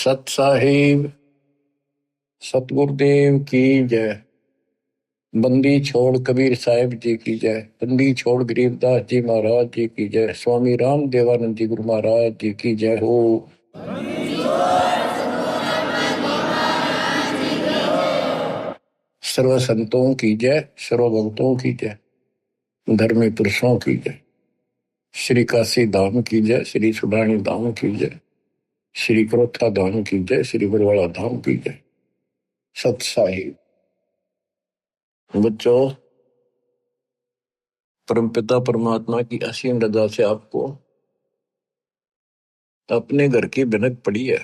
सत साहिब सतगुरुदेव की जय। बंदी छोड़ कबीर साहिब जी की जय। बंदी छोड़ गरीबदास जी महाराज जी की जय। स्वामी राम देवानंद जी गुरु महाराज जी की जय हो। सर्व संतों की जय, सर्व भक्तों की जय, धर्मी पुरुषों की जय। श्री काशी धाम की जय, श्री सुडानी धाम की जय, श्री क्रोथा धाम की जय, श्री बरवाड़ा धाम की जय। सत साहिब बच्चों, परमपिता परमात्मा की असीम रजा से आपको अपने घर की भनक पड़ी है।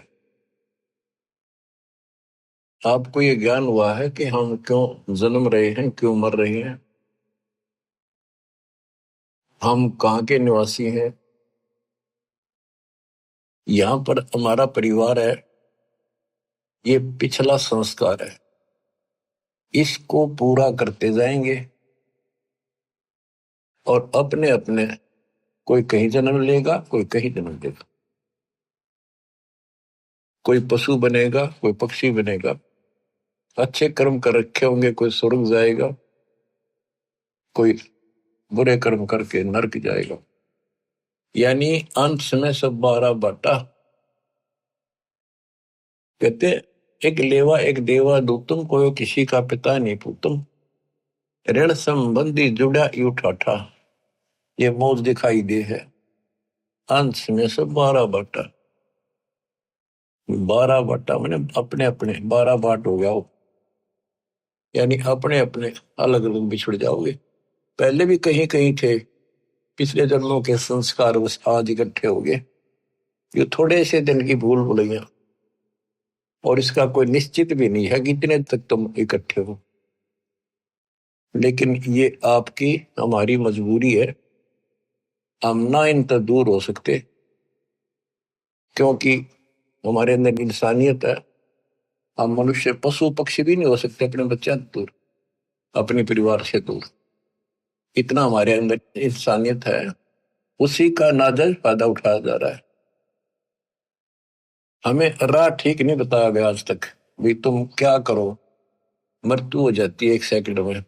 आपको ये ज्ञान हुआ है कि हम क्यों जन्म रहे हैं, क्यों मर रहे हैं, हम कहाँ के निवासी हैं। यहाँ पर हमारा परिवार है, ये पिछला संस्कार है, इसको पूरा करते जाएंगे और अपने अपने कोई कहीं जन्म लेगा, कोई कहीं जन्म लेगा, कोई पशु बनेगा, कोई पक्षी बनेगा। अच्छे कर्म कर रखे होंगे, कोई स्वर्ग जाएगा, कोई बुरे कर्म करके नरक जाएगा। यानी अंत में सब 12 बाटा। कहते एक लेवा एक देवा दूतम, कोई किसी का पिता नहीं पूतम। ऋण संबंधी जुड़ा यू ठाठा, ये मौज दिखाई दे है। अंश में से 12 बाटा। 12 बाटा मैंने अपने अपने 12 बाट हो गया हो, यानी अपने अपने अलग अलग बिछड़ जाओगे। पहले भी कहीं कहीं थे, पिछले जन्मों के संस्कार बस आज इकट्ठे हो गए। ये थोड़े से दिन की भूल भुलैया, और इसका कोई निश्चित भी नहीं है कि इतने तक तुम इकट्ठे हो। लेकिन ये आपकी हमारी मजबूरी है, हम ना इन तक दूर हो सकते, क्योंकि हमारे अंदर इंसानियत है। हम मनुष्य पशु पक्षी भी नहीं हो सकते अपने बच्चे दूर, अपने परिवार से दूर। इतना हमारे अंदर इंसानियत है, उसी का नाजायज फायदा उठाया जा रहा है। हमें राह ठीक नहीं बताया गया आज तक, भी तुम क्या करो, मृत्यु हो जाती है 1 सेकंड में।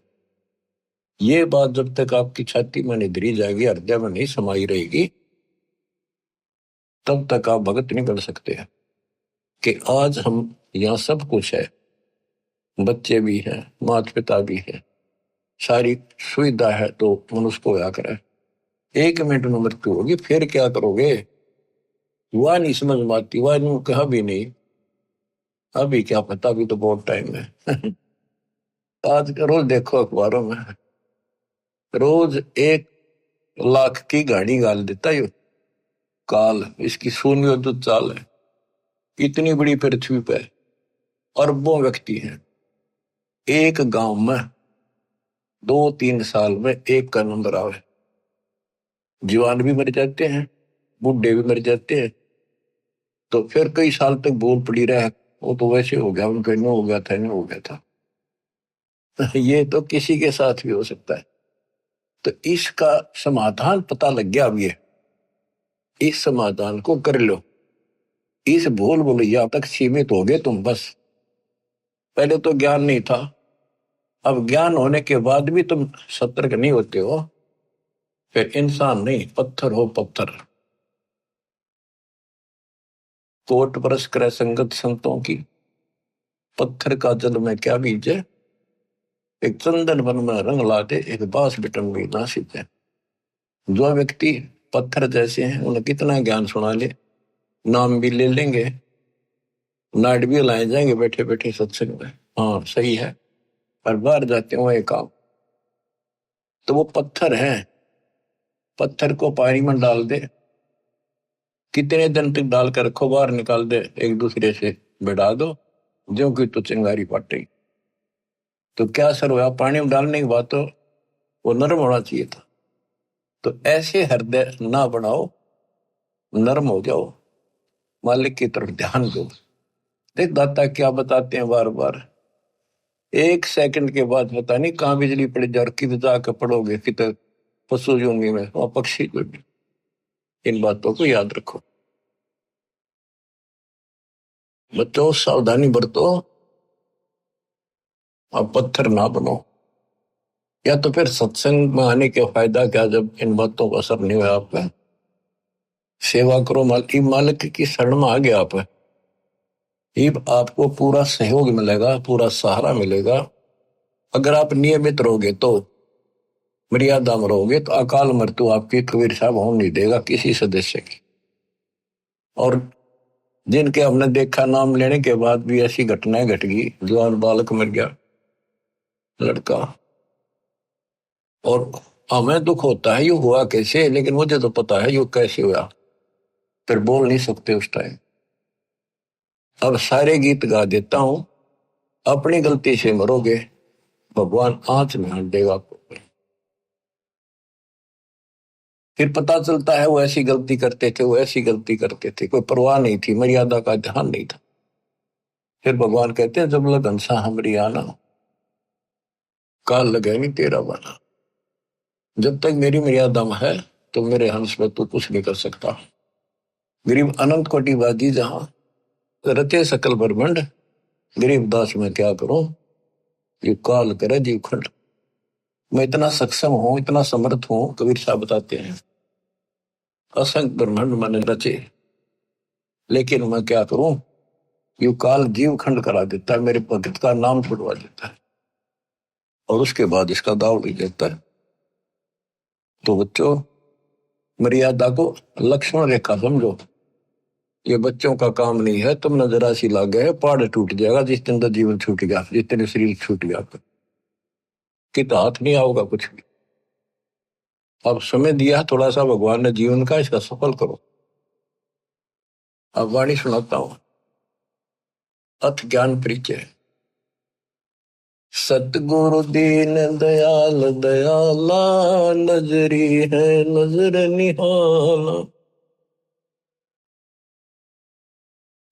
ये बात जब तक आपकी छाती में नहीं धरी जाएगी, हृदय में नहीं समाई रहेगी, तब तक आप भगत नहीं बन सकते हैं। कि आज हम यहाँ सब कुछ है, बच्चे भी हैं, माता पिता भी है, सारी सुविधा है, तो मनुष्य को क्या करे। 1 मिनट में मृत्यु होगी, फिर क्या करोगे। वह नहीं समझ में आती, वह कहा भी नहीं, अभी क्या पता, अभी तो बहुत टाइम है। आज रोज देखो अखबारों में, रोज 1 लाख की गाड़ी गाल देता है काल। इसकी शून्य तो चाल है। इतनी बड़ी पृथ्वी पे अरबों व्यक्ति हैं, एक गांव में 2-3 साल में एक का नंबर आवे। जवान भी मर जाते हैं, बूढ़े भी मर जाते हैं, तो फिर कई साल तक बोल पड़ी रहे, वो तो वैसे हो गया, उनका नो हो गया था, नो हो गया था। ये तो किसी के साथ भी हो सकता है। तो इसका समाधान पता लग गया। अब ये इस समाधान को कर लो। इस भूल भुलैया तक सीमित हो गए तुम बस। पहले तो ज्ञान नहीं था, अब ज्ञान होने के बाद भी तुम सतर्क नहीं होते हो, फिर इंसान नहीं पत्थर हो पत्थर। कोट बरस करे संगत संतों की, पत्थर का जल में क्या बीजे। एक चंदन वन में रंग लाते, एक बांस बिटन भी ना सीते। जो व्यक्ति पत्थर जैसे हैं, उन्हें कितना ज्ञान सुना ले, नाम भी ले लेंगे, नाट भी लाए जाएंगे बैठे बैठे सत्संग में, हाँ सही है, पर बाहर जाते हो एक काम, तो वो पत्थर है। पत्थर को पानी में डाल दे, कितने दिन तक डालकर रखो, बाहर निकाल दे, एक दूसरे से बिड़ा दो, जो कि तो चिंगारी फाटेगी। तो क्या असर हुआ, पानी में डालने के बाद तो वो नरम होना चाहिए था। तो ऐसे हृदय ना बनाओ, नरम हो जाओ, मालिक की तरफ ध्यान दो। देख दाता क्या बताते हैं बार बार, 1 सेकंड के बाद पता नहीं कहाँ बिजली पड़ जाए और किधर जाकर पड़ोगे, किधर पशु जूंगी में और पक्षी को भी। इन बातों को याद रखो। बच्चों सावधानी बरतो, अब पत्थर ना बनो। या तो फिर सत्संग में आने के फायदा क्या जब इन बातों का असर नहीं हुआ आप पे? सेवा करो, मालिक की शरण में आ गया आप, ये आपको पूरा सहयोग मिलेगा, पूरा सहारा मिलेगा। अगर आप नियमित रहोगे तो, मर्यादा में रहोगे तो अकाल मृत्यु आपकी कबीर साहब होने नहीं देगा किसी सदस्य की। और जिनके हमने देखा नाम लेने के बाद भी ऐसी घटनाएं घट गई, जवान बालक मर गया, लड़का, और हमें दुख होता है ये हुआ कैसे, लेकिन मुझे तो पता है ये कैसे हुआ, फिर बोल नहीं सकते उस टाइम। अब सारे गीत गा देता हूं, अपनी गलती से मरोगे, भगवान आंच में हाथ देगा आपको। फिर पता चलता है वो ऐसी गलती करते थे, वो ऐसी गलती करते थे, कोई परवाह नहीं थी, मर्यादा का ध्यान नहीं था। फिर भगवान कहते हैं जब लग हंसा हमरी आना, काल लगे नहीं तेरा बना। जब तक मेरी मर्यादा में है तो मेरे हंस में तू कुछ नहीं कर सकता। गरीब अनंत कोटि बाजी जहां रचे सकल ब्रह्मंड, गरीब दास में क्या करूं, ये काल करे जीव खंड। मैं इतना सक्षम हूं, इतना समर्थ हूं, कबीर साहब बताते हैं, असंख्य ब्रह्मांड मैंने रचे, लेकिन मैं क्या करूं, यू काल जीव खंड करा देता है, मेरे भगत का नाम छुड़वा देता है, और उसके बाद इसका दाव ले देता है। तो बच्चों, मर्यादा को लक्ष्मण रेखा समझो, ये बच्चों का काम नहीं है। तुम जरा सी लाग गए, पहाड़ टूट जाएगा जिस दिन तो जीवन छूट गया, जिस दिन शरीर छूट गया, कि तो हाथ नहीं आओगा कुछ भी। अब समय दिया थोड़ा सा भगवान ने जीवन का, इसका सफल करो। अब वाणी सुनाता हूं, अथ ज्ञान परिचय। सतगुरु दीन दयाल दयाला, नजरी है नजर निहाला।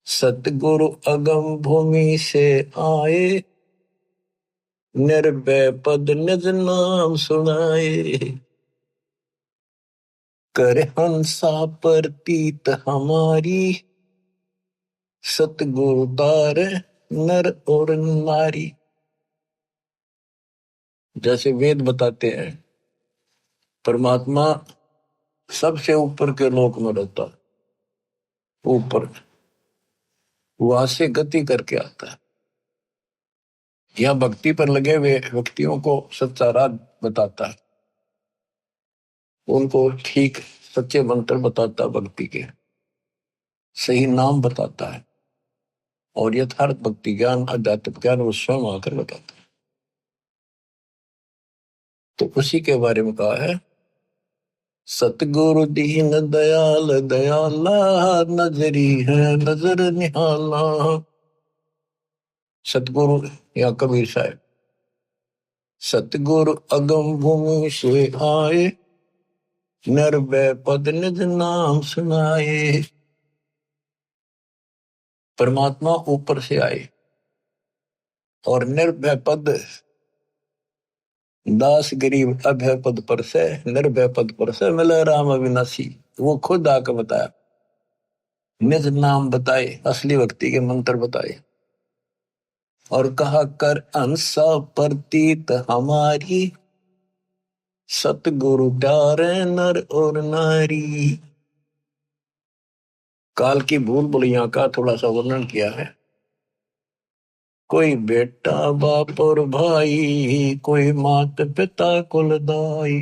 सतगुरु अगम भूमि से आए, निर्भय पद निज नाम सुनाए। कर हंसा प्रतीत हमारी, सतगुरु तार नर और नारी। जैसे वेद बताते हैं, परमात्मा सबसे ऊपर के लोक में रहता है, ऊपर वहां से गति करके आता है। यह भक्ति पर लगे हुए व्यक्तियों को सच्चा राह बताता है, उनको ठीक सच्चे मंत्र बताता है, भक्ति के सही नाम बताता है, और यथार्थ भक्ति ज्ञान आध्यात्मिक ज्ञान वो स्वयं आकर बताता है। तो उसी के बारे में कहा है, सतगुरु दीन दयाल दयाला, नजरी है नजर निहाला। सतगुरु या कबीर साहब, सतगुरु अगम भूमि से आए, निर्भय पद निज नाम सुनाए। परमात्मा ऊपर से आए और निर्भय पद, दास गरीब अभय पद पर से, निर्भय पद पर से मिले राम अविनाशी। वो खुद आकर बताया, निज नाम बताए, असली भक्ति के मंत्र बताए, और कहा कर अंसा प्रतीत हमारी, सतगुरु प्यारे नर और नारी। काल की भूल भुलैया का थोड़ा सा वर्णन किया है। कोई बेटा बाप और भाई, कोई मात पिता कुल दाई,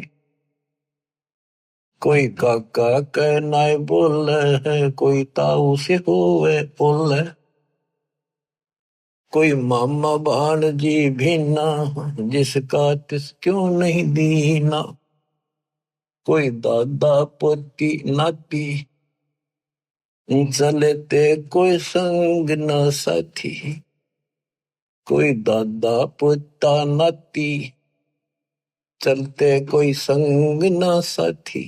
कोई काका कहनाए बोल है, कोई ताऊ से होवे बोल है, कोई मामा भाणजी भीना, जिसका तिस क्यों नहीं दीना, कोई दादा पोती नाती, चलते कोई संग न साथी, कोई दादा पोता नाती, चलते कोई संग न साथी,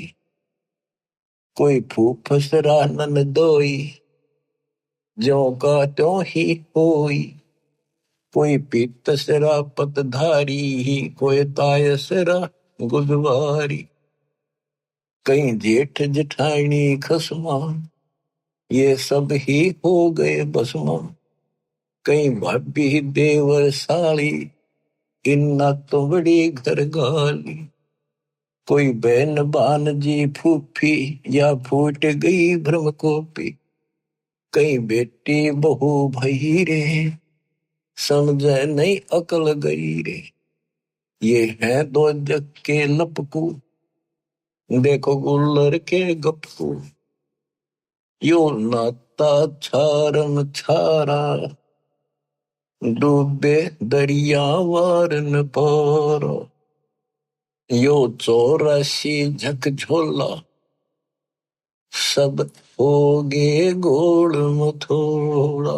कोई फूफसरा ननदोई, ज्यों का त्यों ही होई, कोई पीतसरा पतधारी, कोई तायसरा गुदवारी, कहीं जेठ जेठानी खसमा, ये सब ही हो गए बसमा, कई भाभी देवर साली, इन्ना तो बड़ी घर गाली। कोई बहन बान जी फूफी, या फूट गई भ्रम कोपी। कई बेटी बहू भई रे, समझे नहीं अकल गई रे। ये है दो जग के लपकू, देखो गुल्लर के गपकू। यो नाता छारम छारा, डूबे दरिया वार न पारा। यो 84 झकझोला, सब होगे गोड़ मथोड़ा।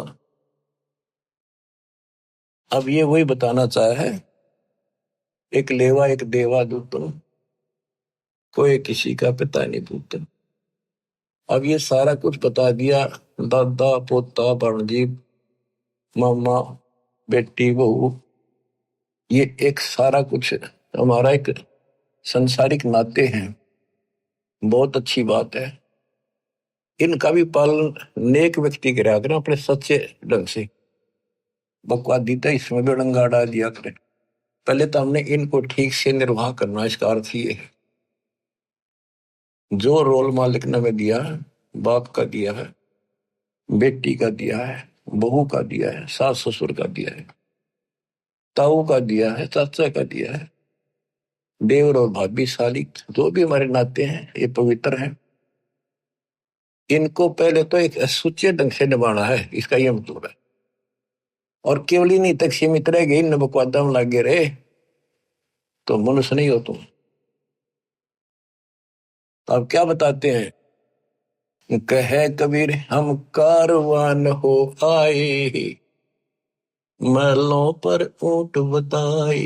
अब ये वही बताना चाहे है, एक लेवा एक देवा दूतन, कोई किसी का पिता नहीं पूतन। अब ये सारा कुछ बता दिया, दादा पोता भांजी मामा बेटी बहू, ये एक सारा कुछ हमारा एक संसारिक नाते हैं। बहुत अच्छी बात है। इनका भी पालन नेक व्यक्ति करा करें अपने सच्चे ढंग से। बकवादी तो इसमें भी डंगा डाल दिया करें। पहले तो हमने इनको ठीक से निर्वाह करना, इसका अर्थ ये है जो रोल मालिक ने हमें दिया है, बाप का दिया है, बेटी का दिया है, बहू का दिया है, सास ससुर का दिया है, ताऊ का दिया है, चाचा का दिया है, देवर और भाभी साली, जो भी हमारे नाते हैं ये पवित्र हैं। इनको पहले तो एक सुच्चे ढंग से निभाना है, इसका यह मतलब है। और केवल ही नहीं तक सीमित रह गई, न बकवादा में लागे रहे तो मनुष्य नहीं हो तुम। तो अब क्या बताते हैं, कहे कबीर हम कारवान हो आए, महलों पर ऊंट बताए।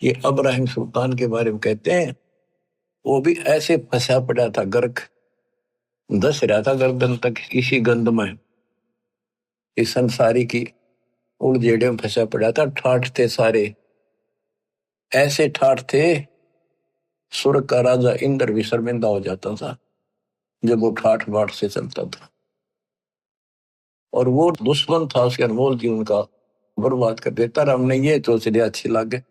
ये इब्राहिम सुल्तान के बारे में कहते हैं, वो भी ऐसे फंसा पड़ा था, गर्क धस रहा था गर्दन तक इसी गंद में, इस संसारी की उड़जेड़े में फंसा पड़ा था। ठाठ थे सारे, ऐसे ठाठ थे स्वर्ग का राजा इंद्र भी शर्मिंदा हो जाता था जब वो ठाठ बाट से चलता था। और वो दुश्मन था उसके अनमोल जीवन का, बर्बाद कर देता रहा। हमने ये सोच लिया अच्छी लगे,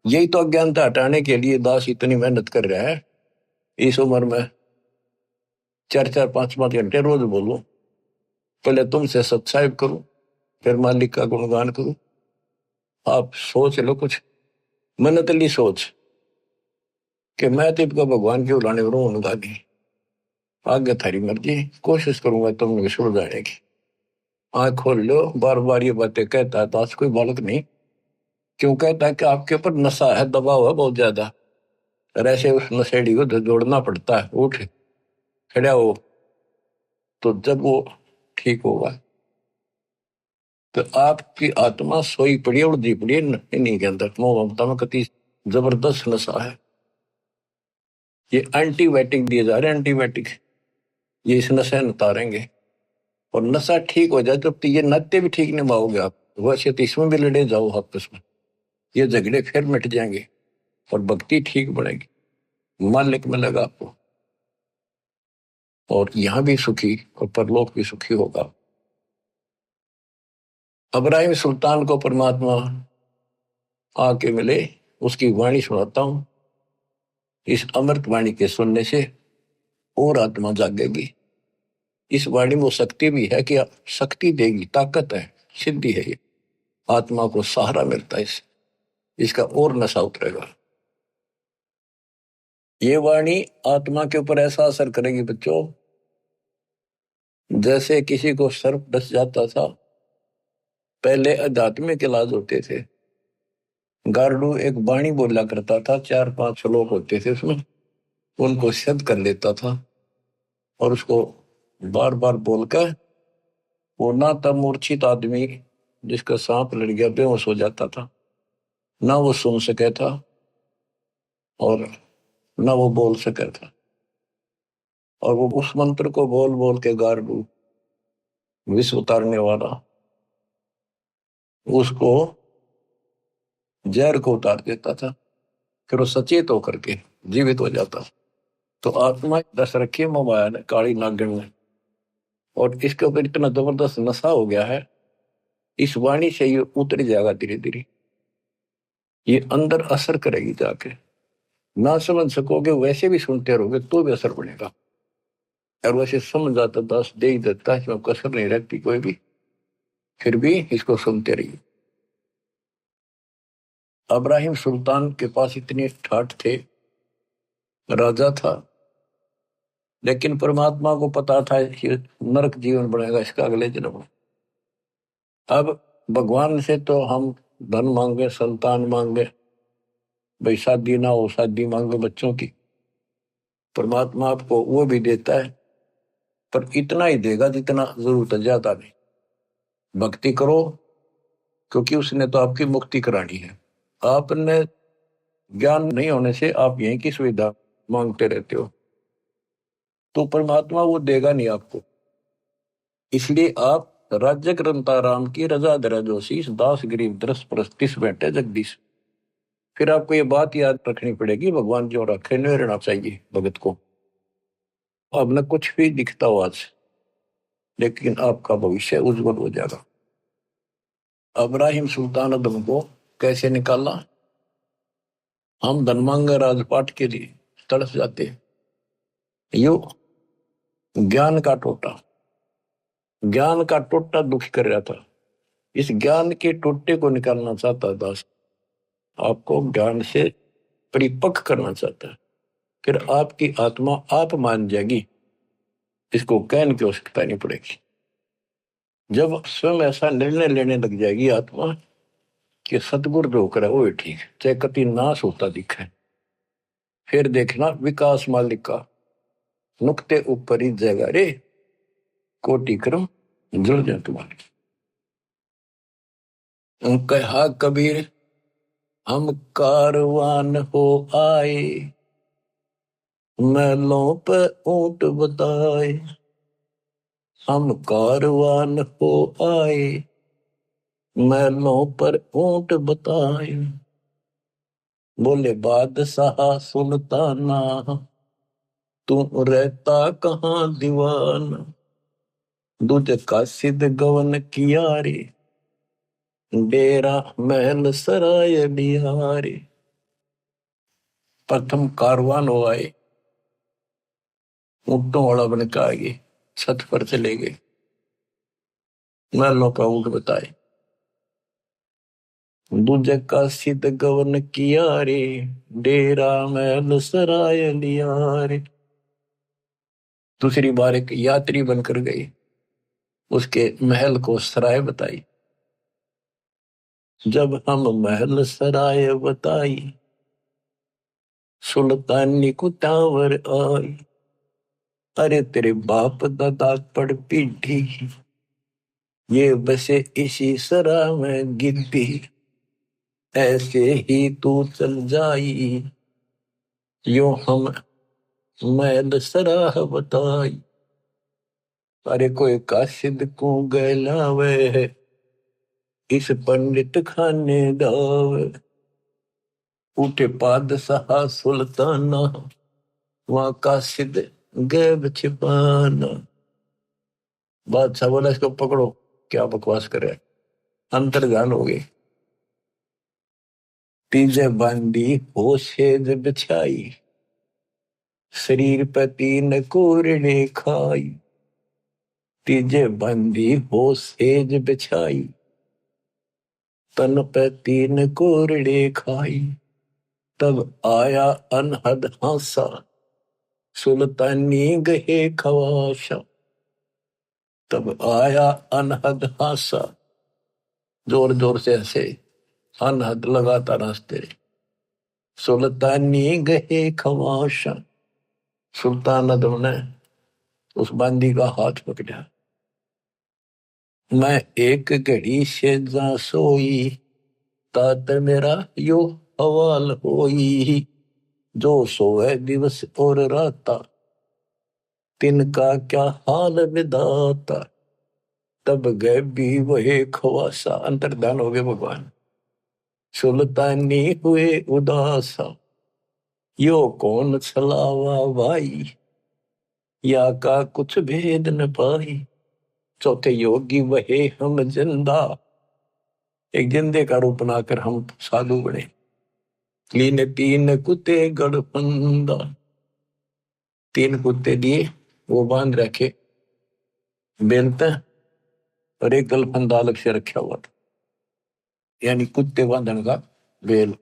यही तो अज्ञानता हटाने के लिए दास इतनी मेहनत कर रहा है। इस उम्र में 4-4 5-5 घंटे रोज बोलूं, पहले तुमसे सत्साहिब करूं, फिर मालिक का गुणगान करूं। आप सोच लो कुछ मनतली सोच कि मैं तो इनका भगवान क्यों लाने उनका नहीं। आगे थारी मर्जी, कोशिश करूंगा तुम विश्व जाने की। आंख खोल लो, बार बार ये बातें कहता है दास, कोई बालक नहीं। क्यों कहता है कि आपके ऊपर नशा है, दबाव है बहुत ज्यादा, और ऐसे उस नशेड़ी को जोड़ना पड़ता है। उठ खड़ा हो, तो जब वो ठीक होगा। तो आपकी आत्मा सोई पड़ी है, उड़दी पड़ी है इन्हीं के अंदर, मोह ममता में कति जबरदस्त नशा है। ये एंटीबायोटिक दिए जा रहे हैं, एंटीबायोटिक, ये इस नशे में उतारेंगे। और नशा ठीक हो जाए तो ये नाते भी ठीक निभाओगे आप, वैसे तो इसमें भी लड़े जाओ आपस में, ये झगड़े फिर मिट जाएंगे और भक्ति ठीक बढ़ेगी, मालिक मिलेगा आपको, और यहां भी सुखी और परलोक भी सुखी होगा। इब्राहिम सुल्तान को परमात्मा आके मिले, उसकी वाणी सुनाता हूं। इस अमृत वाणी के सुनने से और आत्मा जागेगी। इस वाणी में वो शक्ति भी है कि शक्ति देगी, ताकत है, सिद्धि है। ये आत्मा को सहारा मिलता है, इसका और नशा उतरेगा। ये वाणी आत्मा के ऊपर ऐसा असर करेगी बच्चों, जैसे किसी को सर्प डस जाता था। पहले आध्यात्मिक इलाज होते थे, गार्डू एक वाणी बोला करता था, 4-5 श्लोक होते थे उसमें, उनको सिद्ध कर लेता था और उसको बार बार बोलकर वो ना तब मूर्छित आदमी जिसका सांप लड़ गया बेहोश हो जाता था, ना वो सुन सके था और ना वो बोल सके था। और वो उस मंत्र को बोल बोल के गार्डू विश्व उतारने वाला उसको जहर को उतार देता था, फिर वो सचेत होकर के जीवित हो जाता। तो आत्मा दस रखी मोबाइल काली नागिन ने, और इसके ऊपर इतना जबरदस्त नशा हो गया है इस वाणी से ये उतर जाएगा धीरे धीरे, ये अंदर असर करेगी जाके। ना समझ सकोगे वैसे भी सुनते रहोगे तो भी असर पड़ेगा। और वैसे समझ जाता दास दे ही देता है, इसमें कसर नहीं रखती कोई भी, फिर भी इसको सुनते रहिए। अब्राहिम सुल्तान के पास इतने ठाठ थे, राजा था, लेकिन परमात्मा को पता था कि नरक जीवन बनेगा इसका अगले जन्म में। अब भगवान से तो हम धन मांगे, संतान मांगे, भाई शादी ना हो, शादी मांगे बच्चों की, परमात्मा आपको वो भी देता है, पर इतना ही देगा जितना जरूरत है, ज्यादा नहीं। भक्ति करो, क्योंकि उसने तो आपकी मुक्ति करानी है। आपने ज्ञान नहीं होने से आप यहीं की सुविधा मांगते रहते हो, तो परमात्मा वो देगा नहीं आपको। इसलिए आप राज्य ग्रंथा राम की रजा दरा जोशीस दास गरीब दरस परस्तिस बैठे जगदीश। फिर आपको ये बात याद रखनी पड़ेगी, भगवान जो रखे नहीं रहना चाहिए भगत को। अब न कुछ भी दिखता हो आज, लेकिन आपका भविष्य उज्जवल हो जाएगा। अब्राहिम सुल्तान अदम को कैसे निकाला? हम धनमांगा राजपाट के लिए तड़प जाते हैं। यो ज्ञान का टोटा, ज्ञान का टोटा दुख कर रहा था, इस ज्ञान के टोटे को निकालना चाहता दास, आपको ज्ञान से परिपक्व करना चाहता है। फिर आपकी आत्मा आप मान जाएगी, इसको कहने की आवश्यकता नहीं पड़ेगी। जब स्वयं ऐसा निर्णय लेने लग जाएगी आत्मा कि सतगुरु जो करे वो ठीक, चाहे कति नाश होता दिखे, फिर देखना विकास मालिक का नुक्ते ऊपर ही जगह रे, कोटि क्रम जुड़ जाए तुम्हारे। कहा कबीर हम कारवान हो आए, महलों पे ऊंट बताए। हम कारवान हो आए, महलों पर ऊंट बताए। बोले बादशाह सुल्ताना, तू रहता कहाँ दीवाना। दूध का सिद्ध गवन किया रे, डेरा महल सराय बिहारी। प्रथम कारवान हो आए, ऊंटों वाला बन के आगे छत पर चले गए, महलों पर ऊंट बताए। दूजे का सिद्ध गवन किया रे, डेरा महल सराय लिया रे। दूसरी बार एक यात्री बनकर गई, उसके महल को सराय बताई। जब हम महल सराय बताई, सुल्तानी को टावर आई। अरे तेरे बाप दादा पड़ पीढ़ी, ये बसे इसी सरा में गिद्दी। ऐसे ही तू चल जाई, यो हम महल सराह बताई। अरे कोई कासिद को गलावे, इस पंडित खाने दावे। उठे बादशाह सुल्ताना, वहां कासिद गैब छिपाना। बादशाह बोला इसको पकड़ो, क्या बकवास करे, अंतर्ध्यान हो गई। तीजे बांधी हो सेज बिछाई, शरीर पे तीन कोरड़े खाई। तीजे बांधी हो सेज बिछाई, तन पे तीन कोरड़े खाई। तब आया अनहद हासा, सुल्तानी गहे खवाशा। तब आया अनहद हासा, जोर जोर से हंसे, अनहद लगाता रास्ते। सुल्तानी गहे खवाशा, सुल्तान अदम ने उस बांदी का हाथ पकड़ा। मैं एक घड़ी से जा सोई, तात मेरा यो हवाल होई। जो सोए दिवस और राता, तिनका क्या हाल विधाता। तब गए भी वही खवासा, अंतर्धान हो गए भगवान। सुल्तानी हुए उदासा, यो कौन छलावा भाई, या का कुछ भेद न पाई। चौथे योगी वहे हम जिंदा, एक जिंदे का रूप बनाकर हम साधु बने। लीने तीन कुत्ते गड़फंदा, तीन कुत्ते दिए, वो बांध रखे बेलते, और एक गलफंदा अलग से रखा हुआ था, यानी कुत्ते बांधने का बेल।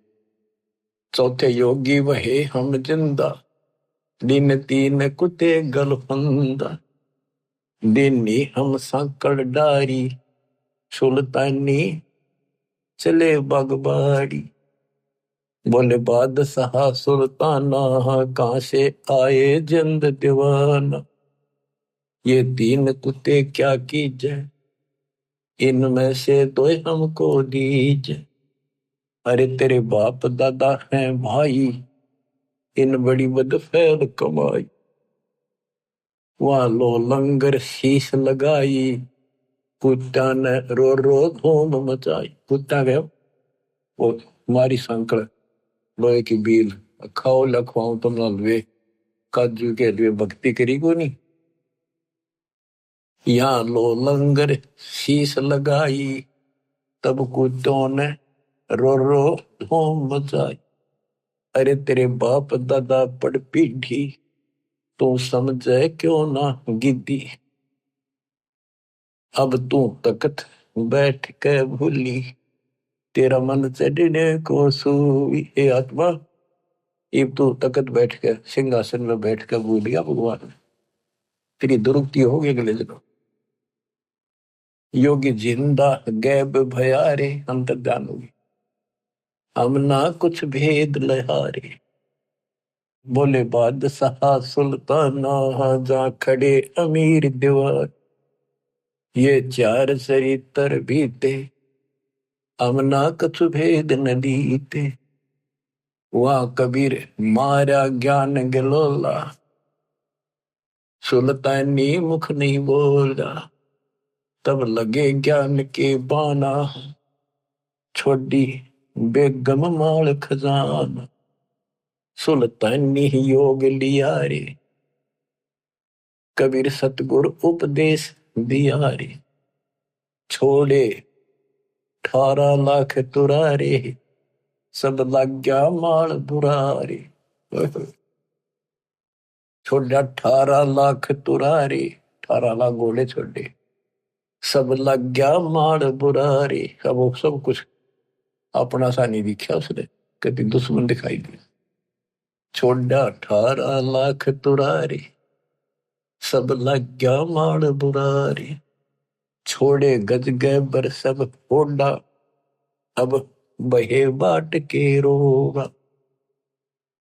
चौथे योगी वहे हम जिंदा, दिन तीन कुत्ते गलफंदा, दिनी हम सांकड़ डारी, सुल्तानी चले बागबाड़ी। बोले बादशाह सुल्ताना, कहां से आए जिंद दीवाना, ये तीन कुत्ते क्या कीजे, इनमें से दो हमको दीजे। अरे तेरे बाप दादा हैं भाई, इन बड़ी बदफैल कमाई। वहां लो लंगर शीश लगाई, कुत्ता ने रो रो धूम मचाई। कुत्ता गया वो हमारी संकड़ लोहे की बील, खाओ लखवाओ तुम वे काजू के लिए भक्ति करी को नहीं। यहाँ लो लंगर शीश लगाई, तब कुत्तों ने रो रो धूम मचाई। अरे तेरे बाप दादा पड़ पीढ़ी, तू समझे क्यों ना गिद्दी। अब तू तकत बैठ के भूली, तेरा मन चढ़ने को सूई। हे आत्मा, इब तू तकत बैठ के सिंहासन में बैठ के भूल गया भगवान, तेरी दुरुक्ति हो गई अगले जन्म। योगी जिंदा गैब भयारे, अंतर्ध्यान होगी, हम ना कुछ भेद लहारे। बोले बादशाह सुल्ताना, जा खड़े अमीर दीवार, ये चार चरित्र बीते, हम ना कुछ भेद न दीते। वहां कबीर मारा ज्ञान गलोला, सुल्तानी मुख नहीं बोला, तब लगे ज्ञान के बाना, छोड़ी बेगम माल खजाना। सुल्तानी योग लिया रे, कबीर सतगुरु उपदेश दिया रे, छोड़े 18 लाख तुरारे, सब लग गया माल बुरारे। छोड़ा 18 लाख तुरारे, 18 लाख घोड़े छोड़े, सब लग गया माल बुरारे। अब वो सब कुछ अपना सा नहीं दिखा उसने, कभी दुश्मन दिखाई दिया। छोड़ा 18 लाख तुरारे, सब लग गया माल बुरारे, छोड़े गज गए बर सब होडा, अब बहे बाट के रोगा।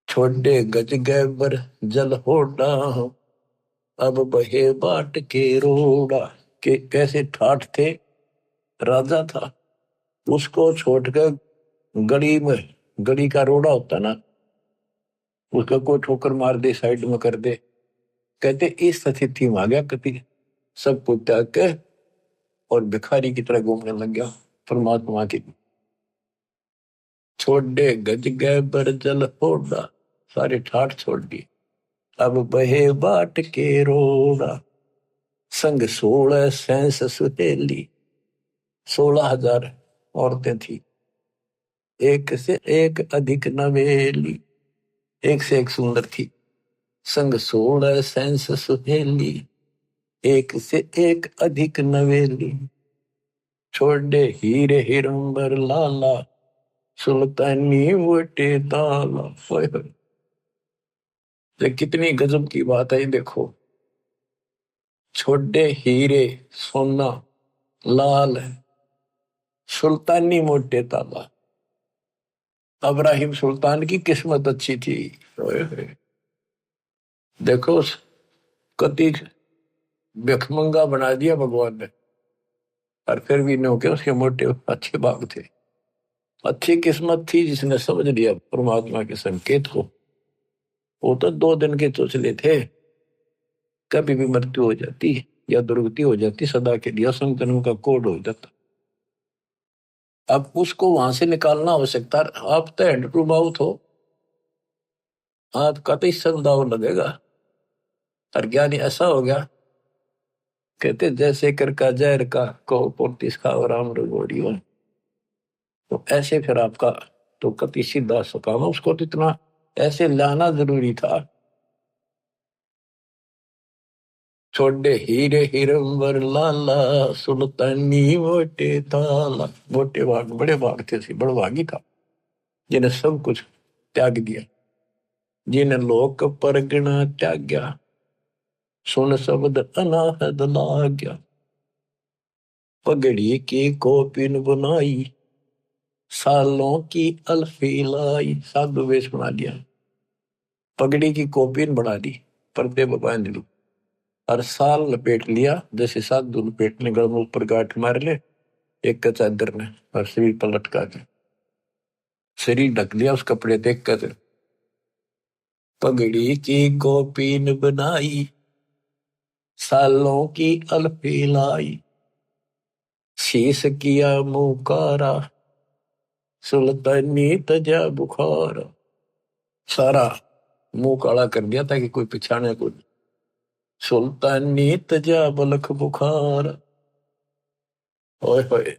छोड़े गज गए बर जल होडा, अब बहे बाट के रोड़ा। के कैसे ठाठ थे, राजा था, उसको छोड़कर गली में, गली का रोड़ा होता ना, उसका कोई ठोकर मार दे, साइड में कर दे, कहते इस स्थिति में आ गया कति, सब कुछ त्याग के और भिखारी की तरह घूमने लग गया परमात्मा की। छोड़े गज गए बर जल होड़ा, सारे ठाठ छोड़ दिए, अब बहे बाट के रोड़ा। संग 16 सैंस सुहेली, 16,000 औरतें थी, एक से एक अधिक नवेली, एक से एक सुंदर थी। संग 16 सैंस सुहेली, एक से एक अधिक नवेली, छोड़े हीरे हिरंबर लाला, सुल्तानी वटे ताला। कितनी गजब की बात है देखो, छोड़े हीरे सोना लाल, सुल्तानी मोटे ताला। इब्राहिम सुल्तान की किस्मत अच्छी थी। देखो कति भिखमंगा बना दिया भगवान ने, और फिर भी नो के उसके मोटे अच्छे भाग थे। अच्छी किस्मत थी जिसने समझ लिया परमात्मा के संकेत को। वो तो 2 दिन के चोचले थे, कभी भी मृत्यु हो जाती या दुर्गति हो जाती, सदा के लिए संतन का कोड हो जाता। अब उसको वहां से निकालना आवश्यकता, आप तो हैंड टू माउथ हो, आपका तो इससे दाव लगेगा। और ज्ञानी ऐसा हो गया, कहते जैसे कर का जहर का को पोतिस का और राम रगोड़ी हो। तो ऐसे फिर आपका तो कति सीधा सकाम, उसको तो इतना ऐसे लाना जरूरी था। छोड़े हीरे हिरंबर लाला, सुल्तानी मोटे ताला। मोटे भाग बड़े भाग थे, बड़ भागी था जिन्हें सब कुछ त्याग दिया, जिन्हें लोक परगना त्याग्या, सुन शब्द अनाहद लाग्या। पगड़ी की कोपिन बनाई, सालों की अल्फी लाई। साधु वेश बना लिया, पगड़ी की कोपिन बना ली, पर्दे बांध लो, और साल लपेट लिया जैसे साधु लपेटने, गल में ऊपर गांठ मार ले एक चादर ने, और शरीर पर लटका के शरीर ढक लिया उस कपड़े देख कर। पगड़ी की कोपिन बनाई, सालों की अल्फी लाई। शीश किया मुकारा, सुल्तानी तजा बुखार। सारा मुंह काला कर दिया ताकि कोई पहचाने को। सुल्तानी तजा बलख बुखार। ओए होए,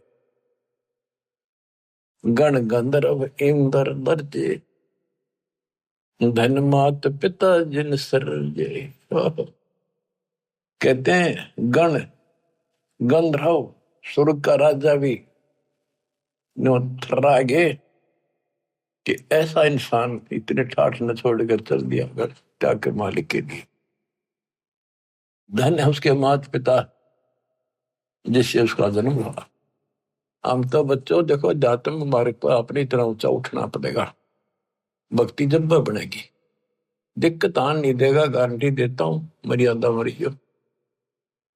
गण गंधर्व इंद्र दर्जे, धन मात पिता जिन सरजे। कहते हैं गण गंधर्व स्वर्ग का राजा भी थर्रा गए कि ऐसा इंसान इतने ठाठ न छोड़कर चल दिया अगर त्याग के मालिक के लिए। धन है उसके माता पिता जिससे उसका जन्म हुआ। हम तो बच्चों देखो, जातम मार्ग पर अपनी तरह ऊंचा उठना पड़ेगा, भक्ति जब बनेगी। दिक्कत आन नहीं देगा, गारंटी देता हूं, मर्यादा मरियो।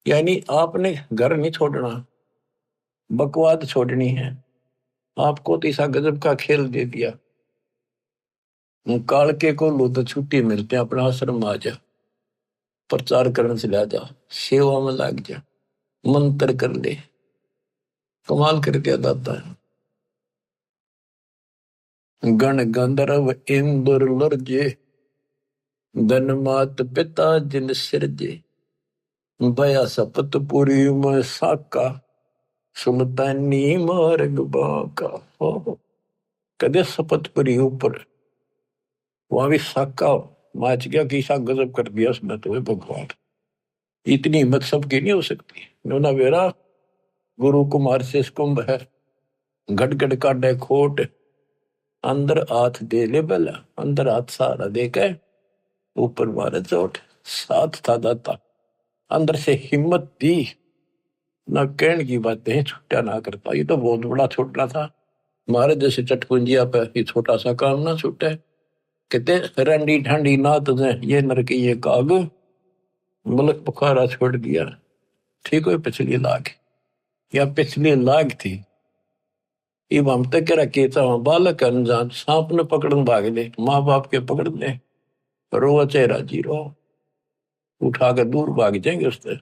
यानी आपने घर नहीं छोड़ना, बकवाद छोड़नी है। आपको तो ऐसा गजब का खेल दे दिया, काल के को लो तो छुट्टी मिलते हैं, अपना आश्रम आ जा, प्रचार करने से ला जा, सेवा में लग जा, मंत्र कर ले। कमाल कर दिया दाता है। गण गंधर्व इंद्र लर्जे, धन मात पिता जिन सिरजे। भया सपत पुरी में साका, सुल्तानी मार्ग बाका। कदे सपतपुरी ऊपर वहां भी साका माच गया, किसा गजब कर दिया उसने तो भगवान। इतनी हिम्मत सबकी नहीं हो सकती। नोना वेरा गुरु कुमार से कुंभ है, घट घट काटे खोट, अंदर हाथ दे ले बेला, अंदर हाथ सहारा दे के ऊपर मारे चोट। साथ था दाता, अंदर से हिम्मत दी, ना कहने की बातें छुट्टा ना करता। ये तो बहुत बड़ा छूटना था, मारे जैसे चटकुंजिया पे ये छोटा सा काम ना छूटे। कहते रंडी ठंडी ना तुझे ये नरकी ये काग, मुल्क बुखारा छोड़ दिया। ठीक है, पिछली लाख या पिछली लाख थी। इब हम तक कह रहा बालक अनजान सांप ने पकड़न भाग ले, माँ बाप के पकड़ ले, रो चेहरा जी रो, उठाकर दूर भाग जाएंगे उससे।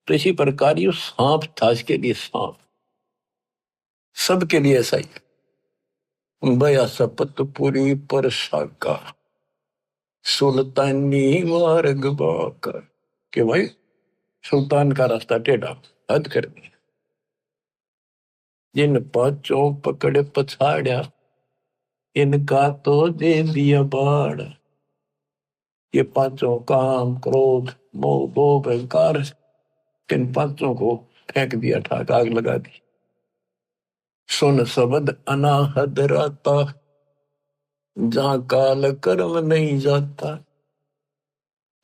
तो इसी प्रकार ये सांप था, इसके लिए सांप सबके लिए ऐसा ही। भया सपत पूरी पर साका, सुल्तानी मार्ग बाका। कि भाई सुल्तान का रास्ता टेढ़ा, हद कर दी। जिन पांचों पकड़ पछाड़ा, इनका तो दे दिया बाड़। ये पांचों काम क्रोध मोह लोभ अहंकार, इन पांचों को फेंक दिया, ठाक आग लगा दी। सुन शब्द अनाहद राता, जहां काल कर्म नहीं जाता,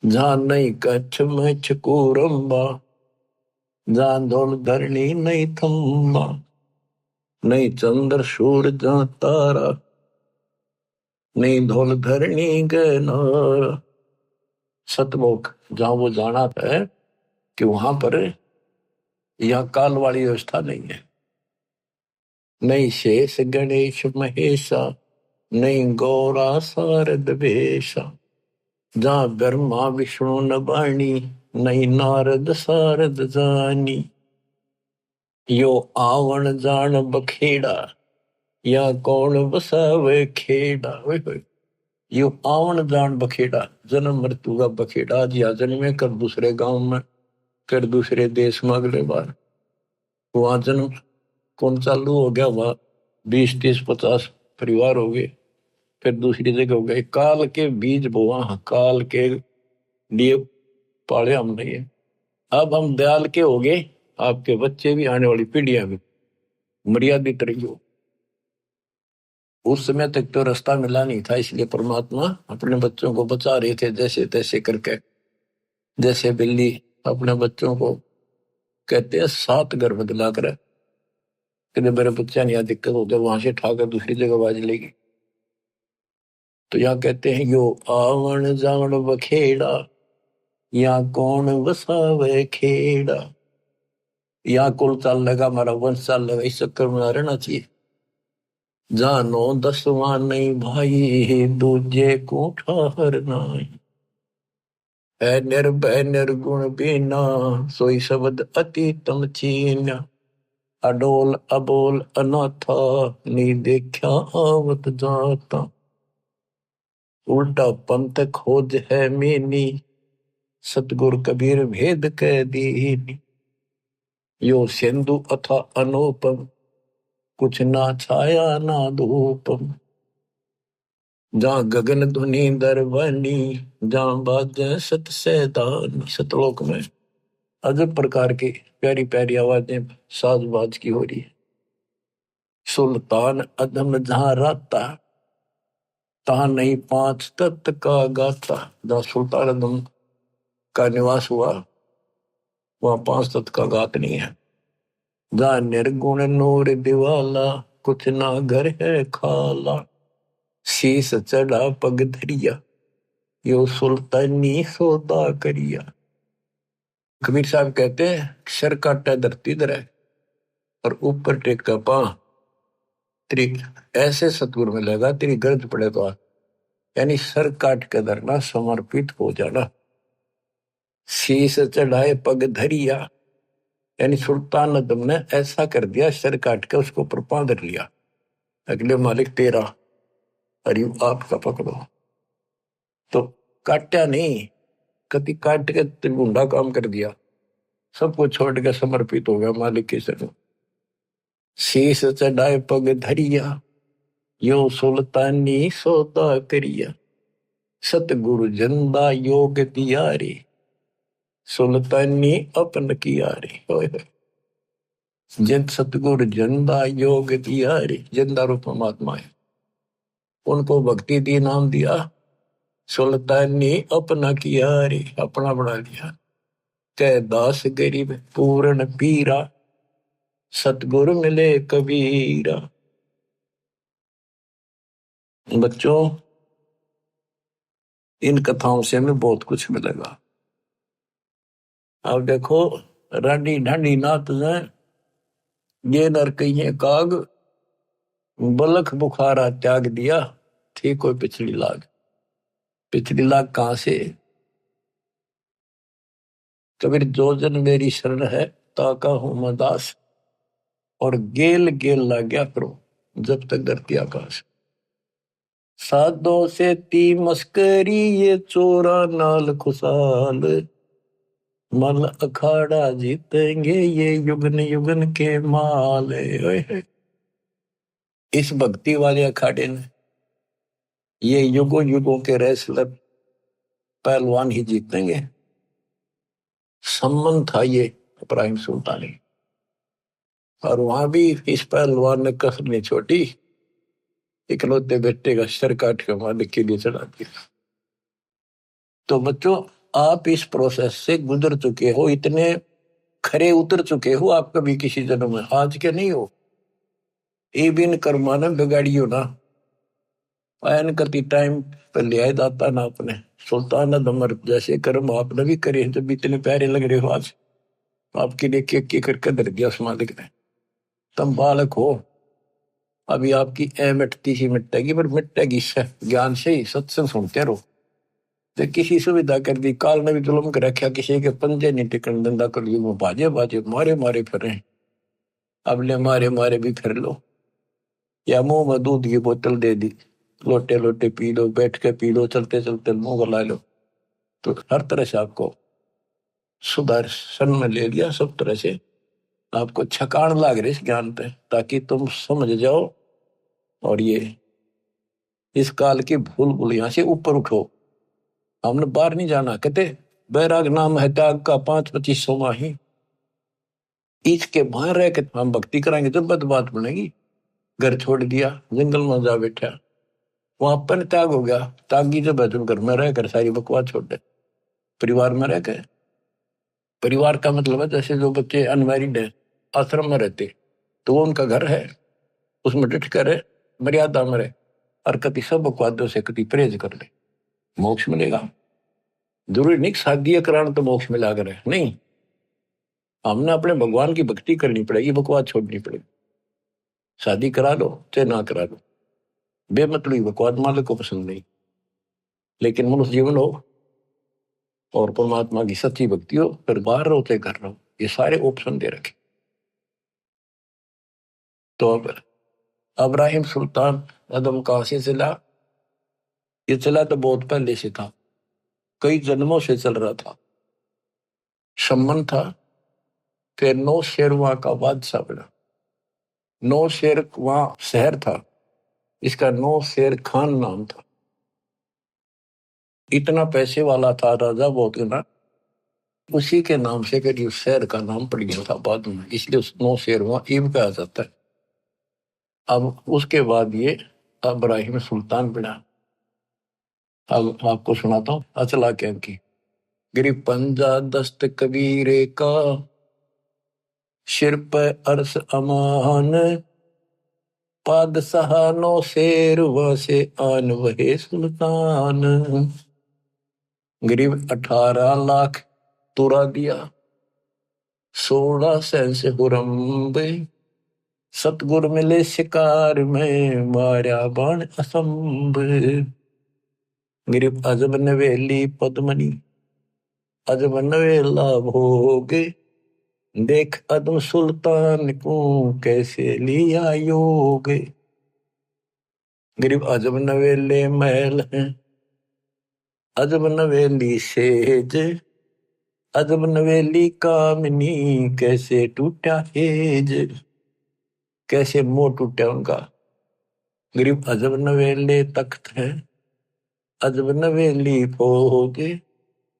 जहां नहीं कच्छ मच्छ कूरम्बा, जहां धौल धरणी नहीं थम्बा, नहीं चंद्र सूर जहां तारा, नहीं धौल धरणी गनारा। सतलोक जहां वो जाना है कि वहां पर यह काल वाली व्यवस्था नहीं है। नहीं शेष गणेश महेशा, नहीं गौरा शारद वेशा, जहां ब्रह्मा विष्णु न बाणी, नहीं नारद शारद जानी। यो आवन जान बखेड़ा, या कौन बसावे खेड़ा। यो आवन जान बखेड़ा, जन्म मृत्यु का बखेड़ा। आज या जन्मे कर दूसरे गांव में, कर दूसरे देश में, अगले बार वहां जन्म कौन चालू हो गया, वहां 20, 30, 50 परिवार हो गए। फिर दूसरी जगह हो गए। काल के बीज बोआ, काल के लिए पाले हम नहीं है। अब हम दयाल के हो गए, आपके बच्चे भी, आने वाली पीढ़ियां भी मर्यादित रही हो। उस समय तक तो रास्ता मिला नहीं था, इसलिए परमात्मा अपने बच्चों को बचा रहे थे जैसे तैसे करके। जैसे बिल्ली अपने बच्चों को कहते हैं 7 घर बदला कर, कहते मेरे बच्चा नहीं, दिक्कत हो जाए, वहां से उठाकर दूसरी जगह बाज लेगी। तो यहाँ कहते हैं यो आवन जावन बखेड़ा, यहाँ कौन बसावे खेड़ा। यहाँ कुल चाल लगा, हमारा वंश चाल लगा, इस चक्कर में रहना चाहिए। जानो 10वां नहीं भाई, दूजे को ठहर नहीं। है निर्भय निर्गुण बीना, सोई शब्द अति तम चीन्या। अडोल अबोल अनाथा, नी देखा आवत जाता। उल्टा पंथ खोज है मीनी, सतगुर कबीर भेद कह दीनी। यो सिंधु अथा अनुपम, कुछ ना छाया ना धूपम। जहाँ गगन धुनी दरबानी, जहाँ बाजे सत सैदानी। सतलोक में अजब प्रकार की प्यारी प्यारी आवाजें साज बाज की हो रही है। सुल्तान अदम जहाँ राता, तहाँ नहीं 5 तत्व का गाता। जहाँ सुल्तान अदम का निवास हुआ, वहाँ 5 तत्व का गात नहीं है। जहाँ निर्गुण नूर दिवाला, कुछ ना घर है खाला। शीस चढ़ा पग धरिया, यो सुल्तानी सौदा करिया। कबीर साहब कहते हैं, सर काटा धरती धरे और ऊपर टेका पा, तेरी ऐसे सतगुर मिलेगा, तेरी गर्ज पड़े तो। यानी सर काट के धरना, समर्पित हो जाना। शीस चढ़ाए पग धरिया, यानी सुल्तान अदम ने ऐसा कर दिया, सर काट के उसको ऊपर पांव धर लिया। अगले मालिक तेरा, अरे आपका पकड़ो। तो काटा नहीं, कति काट के गुंडा काम कर दिया, सबको छोड़ के समर्पित हो गया मालिक के शरण। शीस चढ़ाए पग धरिया, यो सुल्तानी सौदा करिया। सतगुरु जंदा योग दियारे, सुल्तानी अपन कियारे। जिन सतगुरु जंदा योग दियारे, जंदा रूप परमात्मा है, उनको भक्ति दी, नाम दिया। सुल्तानी अपना कियारे, अपना बना लिया। कह दास गरीब पूर्ण पीरा, सतगुरु मिले कबीरा। बच्चों, इन कथाओं से हमें बहुत कुछ मिलेगा। अब देखो, रानी ढांडी नाथ ने ये नर कहिए काग, बलख बुखारा त्याग दिया, थी कोई पिछली लाग। पिछली लाग कहां से? कबीर जो जन मेरी शरण है, ताका हूं मैं दास। और गेल गेल ला गया करो, जब तक धरती आकाश। साधो से ती मस्करी, ये चोरा नाल खुशाल। मल अखाड़ा जीतेंगे, ये युगन युगन के माल। इस भक्ति वाले अखाड़े ने ये युगों युगों के रेसलर पहलवान ही जीतेंगे। सम्मान था ये इब्राहिम सुल्तानी, और वहां भी इस पहलवान ने कसर नहीं छोड़ी, इकलौते बेटे का सर काट के मालिक के लिए चढ़ा दिया। तो बच्चों, आप इस प्रोसेस से गुजर चुके हो, इतने खरे उतर चुके हो आप कभी किसी जन्म में, आज के नहीं हो। ये बिन कर्मा ने बिगाड़ियो ना, आयन करती टाइम पर ले आए दाता ना अपने। सुल्तान दमर जैसे कर्म आपने भी करे, जब इतने प्यारे लग रहे हो आज, आपके लिए केक करके धर दिया उस मालिक ने। तुम बालक हो, अभी आपकी मिटती ही मिटेगी, पर मिटेगी ज्ञान से ही, सत्संग सुनते रहो। तो किसी सुविधा कर दी, काल ने भी जुलम कर रखा, किसी के पंजे नहीं टिकन धंधा कर लियो, वो बाजे बाजे मारे मारे फिर। अब ले मारे मारे भी फिर लो, या मुंह में दूध की बोतल दे दी, लोटे लोटे पी लो, बैठ के पी लो, चलते चलते मुंह गला लो। तो हर तरह से आपको सुदर्शन में ले लिया, सब तरह से आपको छकान लाग रही इस ज्ञान पे, ताकि तुम समझ जाओ और ये इस काल की भूल भूल यहां से ऊपर उठो, हमने बाहर नहीं जाना। कहते बैराग नाम है त्याग का 5-25 माही, इसके बाहर रह के हम भक्ति कराएंगे तो बात बनेगी। घर छोड़ दिया, जंगल में जा बैठा, वहां पर त्याग हो गया। त्यागी जब है तो घर में रहकर सारी बकवास छोड़ दे, परिवार में रह के। परिवार का मतलब है जैसे जो बच्चे अनमैरिड है आश्रम में रहते, तो वो उनका घर है, उसमें डट कर रहे, मर्यादा में रहे, और कति सब बकवादों से कति परहेज कर ले, मोक्ष मिलेगा। जरूरी नहीं शादी कराना तो मोक्ष मिला कर है, नहीं। हमने अपने भगवान की भक्ति करनी पड़ेगी, बकवास छोड़नी पड़ेगी। शादी करा लो चाहे ना करा लो, बेमतलब बकवास मालिक को पसंद नहीं। लेकिन मनुष्य जीवन हो और परमात्मा की सच्ची भक्ति हो, फिर बाहर रहो चाहे घर रहो, ये सारे ऑप्शन दे रखे। तो अब इब्राहिम सुल्तान अदम कहां से चला? ये चला तो बहुत पहले से था, कई जन्मों से चल रहा था। शमन था, फिर नौ शेर वहां का बादशाह बना। नौ शेर वहां शहर था, इसका नौ शेर खान नाम था। इतना पैसे वाला था राजा, बहुत ना, उसी के नाम से करीब शहर का नाम पड़ गया था बाद में, इसलिए उस नौ शेर वहां ईब कहा जाता है। अब उसके बाद ये इब्राहिम सुल्तान बना। अब आपको सुनाता हूँ अचला कैम की। गिरी पंजा दस्त कबीरे का, सिर पे अर्श अमान, पादशाह नो शेर वसे आन वहे सुल्तान। गरीब 18 लाख तुरा दिया, 16 सेंस हुरम्बे, सतगुर मिले शिकार में, मारा बाण असंभ। गरीब अजब नवेली पद्मनी, अजब नवेला भोगे, देख अदम सुल्तान को कैसे लिया योग। गरीब अजब नवेले महल हैं, अजब नवेली सेज, अजब नवेली कामिनी, कैसे टूटा हेज। कैसे मोह टूटा उनका। गरीब अजब नवेले तख्त है, अजब नवेली भोगे,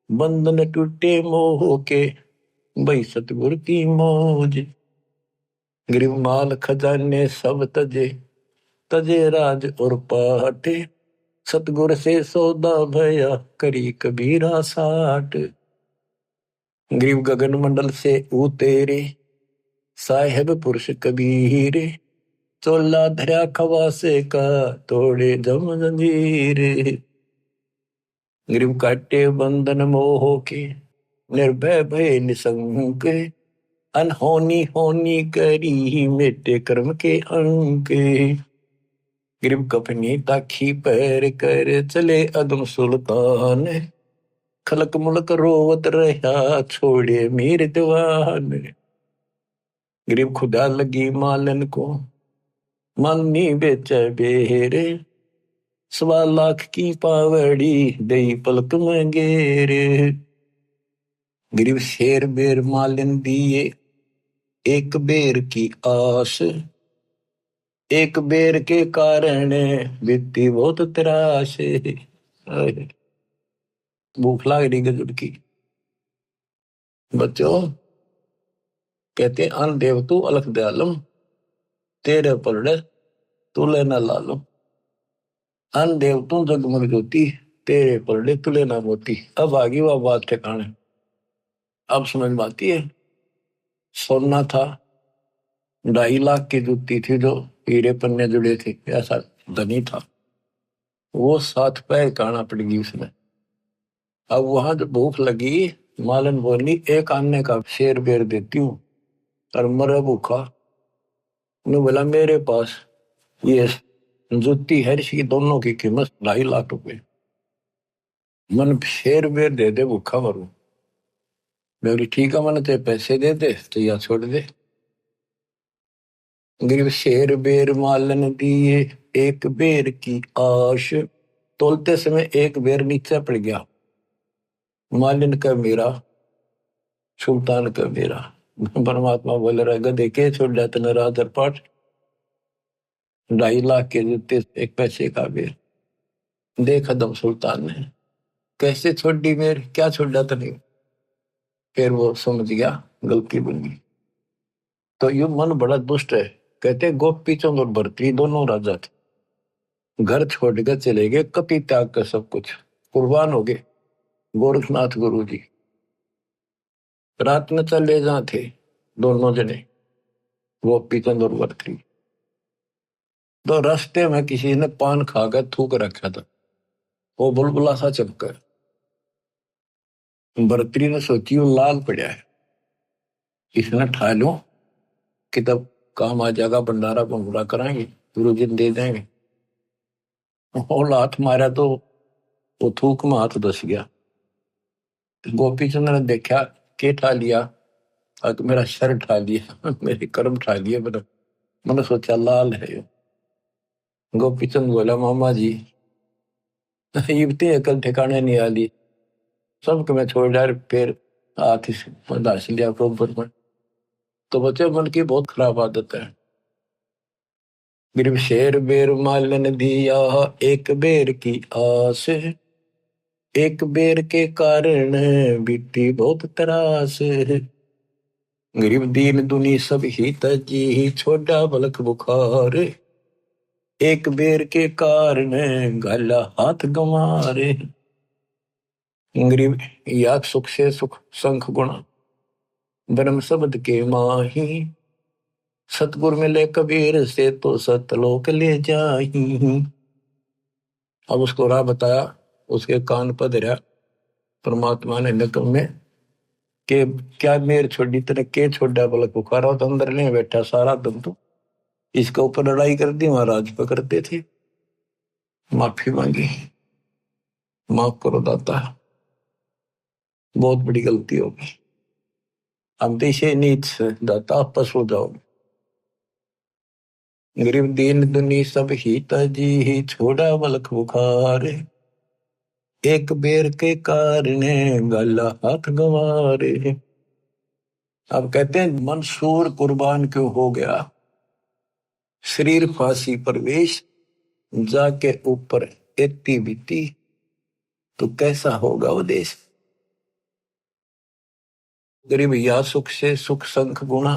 बंधन टूटे मोह के, भाई सतगुर की मौज। गरीब माल खजाने सब तजे, तजे राज और पाटे, सतगुर से सौदा भया, करी कबीरा साठ। गरीब गगन मंडल से उतेरे, साहेब पुरुष कबीर, चोला धरा खवासे का, तोड़े जम जंजीर। गरीब काटे बंधन मोह के, निर्भय भय निसंक, अनहोनी होनी करी, मिटे कर्म के अंक। गरीब कफनी ताखी पैर कर, चले अदम सुल्तान, खलक मुलक रोवत रहा, छोड़े मीर दीवान। गरीब खुदा लगी मालन को, मालनी बेचे बेरे, 1.25 लाख की पावड़ी, दई पलक में गेरे। गरीब शेर बेर मालन दिए, एक बेर की आस, एक बेर के कारण बीती बहुत त्रास। भूख लाग रही गजब की। बच्चों कहते अन देव तू अलख दयालम, तेरे पर तुले न लालम। अन देव तू जगमग ज्योति, तेरे पर तुले न मोती। अब आगे वह बात ठिकाने, अब समझ में आती है। सोना था, 2.5 लाख की जूती थी जो हीरे पन्ने जुड़े थे, ऐसा धनी था वो। 7 पैर काना पड़ गई उसमें। अब वहां जब भूख लगी, मालन बोली एक आने का शेर बेर देती हूँ, और मरे भूखा। ने बोला मेरे पास ये जूती है, इसकी दोनों की कीमत 2.5 लाख रुपए, मन शेर बेर दे दे भूखा मरू। मैं बोली ठीक है, मन ते पैसे दे दे तो या छोड़ दे। गरीब शेर बेर मालन दिए, एक बेर की आश, तोलते समय एक बेर नीचे पड़ गया। मालिन का मेरा, सुल्तान का मेरा। परमात्मा बोल रहा है गधे के छोड़ जाते न राज पाठ, 2.5 लाख के जूते, 1 पैसे का बेर। देखा दम सुल्तान ने, कैसे छोड़ दी मेर, क्या छोड़ा तो नहीं। फिर वो समझ गया गलती बन गई। तो यू मन बड़ा दुष्ट है। कहते गोपी चंद और भरतरी दोनों राजा थे, घर छोड़कर चले गए, कति त्याग कर सब कुछ कुर्बान हो गए। गोरखनाथ गुरु जी रात में चले जहाँ थे दोनों जने, गोपी चंद और भरतरी। तो रास्ते में किसी ने पान खाकर थूक रखा था, वो बुलबुला सा चमका। भरतरी ने सोची वो लाल पड़ा है, इसने ठा लो कि तब काम आ जाएगा, भंडारा भंगूरा कराएंगे, गुरु जी दे देंगे। और हाथ मारा तो वो थूक में हाथ धस गया। गोपी चंद्र ने देखा के ठा लिया, मेरा सर ठा लिया, मेरे कर्म ठा लिए। मैंने सोचा लाल है ये। गोपी चंद बोला मामा जी युवती अकल ठिकाने नहीं आली, सबके मैं छोड़ डार, फिर हाथ दास लिया बरोबर में। तो बच्चे मन की बहुत खराब आदत है। गिरव शेर बेर मालन दिया, एक बेर की आस, एक बेर के कारण बीती बहुत त्रास। गरीब दीन दुनी सब ही तजी, छोड़ा बलक बुखार, एक बेर के कारण गला हाथ गंवारे। गरीब या सुख से सुख संख गुणा, ब्रह्म शब्द के माही, सतगुर मिले कबीर से तो सतलोक ले जाही। अब उसको राह बताया, उसके कान पर धरा परमात्मा ने नकम में के क्या मेर छोड़ी तेरे के छोड़ा बलक बुखारा, तो अंदर ले बैठा सारा दम तो इसके ऊपर लड़ाई कर दी, महाराज पकड़ते थे। माफी मांगी, माफ करो दाता, बहुत बड़ी गलती होगी, हम देशे नीच दाता आपस हो जाओ। गरीब दीन दुनी सब ही तजी, ही छोड़ा बलक बुखार, एक बेर के कारण गला हाथ गंवारे। अब कहते हैं मंसूर कुर्बान क्यों हो गया, शरीर फांसी परवेश, जाके ऊपर एती बीती, तो कैसा होगा वो देश। गरीब या सुख से सुख संख गुणा,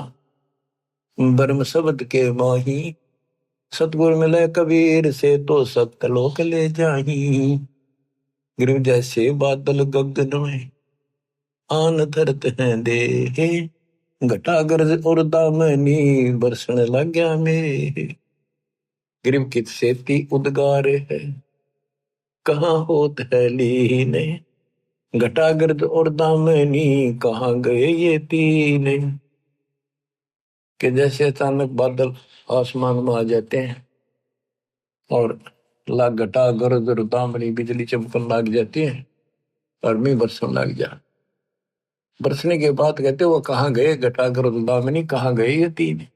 ब्रह्म शब्द के माही, सतगुर मिले कबीर से तो सतलोक ले जाही। गरीब जैसे बादल गगन में आन धरत हैं दे, घटा गरज और दामनी बरसने लग गया मेरे। गरीब कित सेती उद्गार है, कहाँ होत है लीने, घटा गरज और दामनी कहाँ गए ये तीने। कि जैसे अचानक बादल आसमान में आ जाते हैं और लाख घटा गरज और दामनी बिजली चमकन लग जाती है और मी बरसन लग जा। बरसने के बाद कहते वो कहाँ गए घटा गरज दामनी, कहाँ गए ये तीन।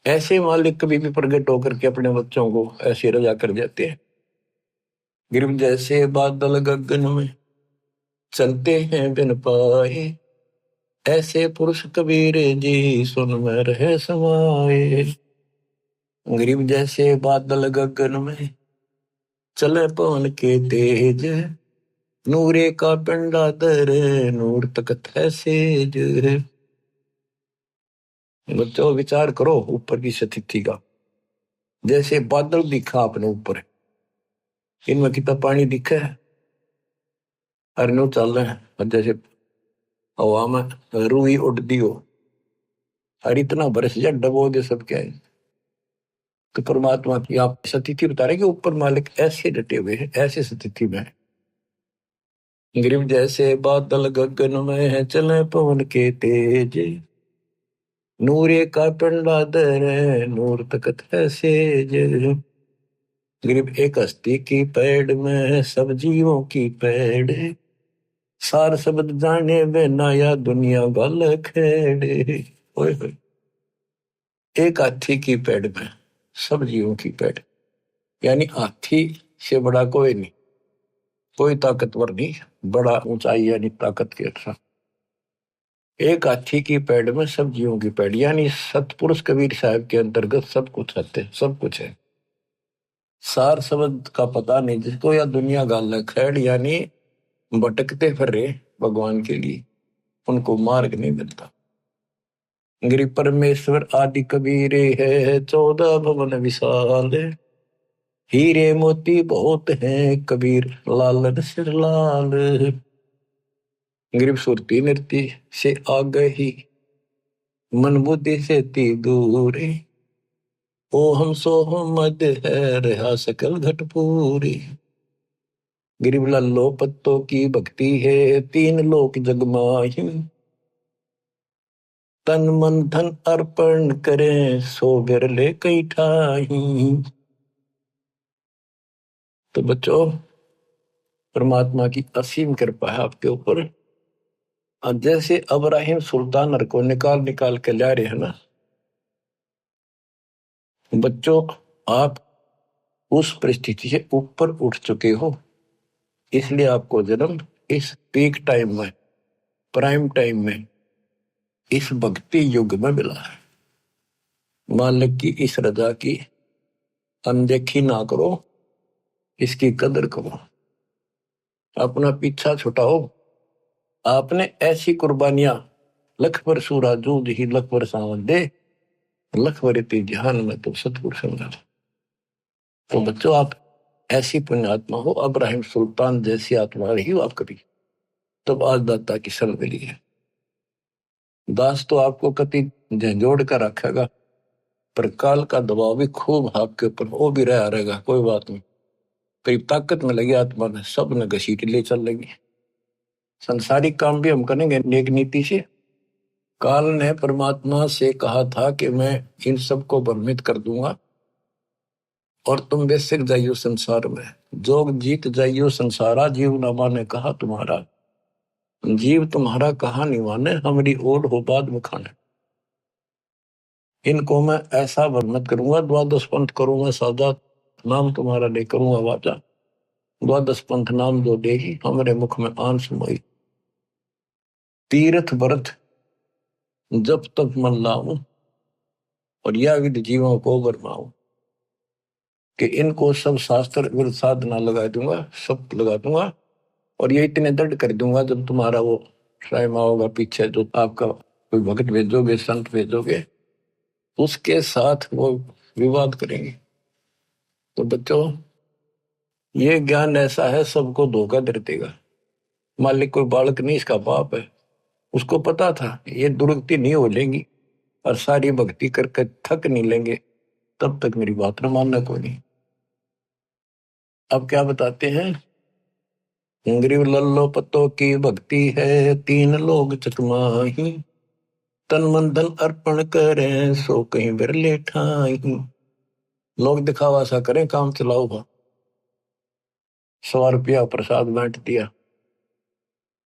ऐसे मालिक कभी भी प्रकट होकर के अपने बच्चों को ऐसे रजा कर जाते हैं। गिरव जैसे बादल गगन में चलते हैं बिन पाए, ऐसे पुरुष कबीर जी सुन में रहे समाए। गरीब जैसे बादल गगन में चले पवन के तेज, नूरे का पिंडा दर नूर तकत है सेज। बच्चों विचार करो ऊपर की स्थिति का, जैसे बादल दिखा अपने ऊपर, इनमें कितना पानी दिखा है, अरनो चल रहे हैं, और जैसे हवा में रूई उड़ती हो और इतना बरस जा डबो दे सब क्या है। तो परमात्मा की आप स्थिति बता रहे कि ऊपर मालिक ऐसे डटे हुए हैं, ऐसे स्थिति में है। गरीब जैसे बादल गगन में है चले पवन के तेज, नूरे का पिंडा दर नूर तकत है सेज। गरीब एक हस्ती की पैड़ में सब जीवों की पैड़, सार शब्द जाने बिना या दुनिया गल खेड़े। ओए होए, एक हाथी की पैड़ में सब जीवों की पैड़, यानी हाथी से बड़ा कोई नहीं, कोई ताकतवर नहीं बड़ा ऊंचाई यानी ताकत के अच्छा। एक हाथी की पेड़ में सब जीवों की पेड़, यानी सतपुरुष कबीर साहब के अंतर्गत सब कुछ है, सब कुछ है। सार शब्द का पता नहीं जिसको, या दुनिया गाल खैड़, यानी भटकते फिर रहे भगवान के लिए, उनको मार्ग नहीं मिलता। गिरि परमेश्वर आदि कबीरे है, 14 भवन विशाल, हीरे मोती बहुत हैं कबीर लालन सिर लाल। गिरिप सुरती नृत्य से आ गई, मन बुद्धि से ती दूरी, ओ हम सो हम मद है रहा सकल घट पूरी। गिरिब लल्लो पत्तों की भक्ति है, 3 लोक जगमाही, तन मन धन अर्पण करें सो बिरले कई ठाही। तो बच्चों, परमात्मा की असीम कृपा है आपके ऊपर। जैसे अब्राहिम सुल्तान को निकाल निकाल के ला रहे हैं ना बच्चों, आप उस परिस्थिति से ऊपर उठ चुके हो, इसलिए आपको जन्म इस पीक टाइम में, प्राइम टाइम में, इस भक्ति युग में मिला है। मालिक की इस रजा की अनदेखी ना करो, इसकी कदर करो, अपना पीछा छुटाओ। आपने ऐसी कुर्बानियां, लख पर सूरा जूझ ही लख पर सावन दे, लख वरिति जहान में तो सतपुर समझा। तो बच्चों, आप ऐसी पुण्यात्मा हो, अब्राहिम सुल्तान जैसी आत्मा रही हो आप कभी, तब आज दाता की शरण मिली है। दास तो आपको कति झंझोड़ कर रखेगा, पर काल का दबाव भी खूब आपके ऊपर वो भी रहा रहेगा, कोई बात नहीं। करीब ताकत में लगी आत्मा में, सब ने घसीट ले चल लेंगे। संसारिक काम भी हम करेंगे नेक नीति से। काल ने परमात्मा से कहा था कि मैं इन सबको भ्रमित कर दूंगा और तुम बेसिक जाइयो संसार में, जोग जीत जाइयो संसारा, जीव न माने कहा तुम्हारा, जीव तुम्हारा कहा नहीं माने, हमारी ओढ़ हो बाद में खाने। इनको मैं ऐसा भ्रमित करूंगा, द्वादश पंथ करूंगा साजा, नाम तुम्हारा ले करूंगा वाचा, द्वादश पंथ नाम जो देगी हमारे मुख में आन सुमाई। तीर्थ व्रत जब तक मन लाऊं और यह विधि जीवों को बरमाऊं, कि इनको सब शास्त्र विरुद्ध साधना लगा दूंगा, सब लगा दूंगा, और ये इतने दृढ़ कर दूंगा जब तुम्हारा वो स्वयं होगा पीछे, जो आपका कोई भक्त भेजोगे, संत भेजोगे, उसके साथ वो विवाद करेंगे। तो बच्चों, ये ज्ञान ऐसा है, सबको धोखा दे देगा। मालिक कोई बालक नहीं, इसका बाप है, उसको पता था ये दुर्गति नहीं हो लेंगी और सारी भक्ति करके थक नहीं लेंगे, तब तक मेरी बात न मानना कोई नहीं। अब क्या बताते हैं, गरीब लल्लो पत्तों की भक्ति है, 3 लोग चकमाही, तन मन धन अर्पण करें सो कहीं बिरले ठाई। लोग दिखावा सा करें, काम चलाओ, 100 रुपया प्रसाद बांट दिया,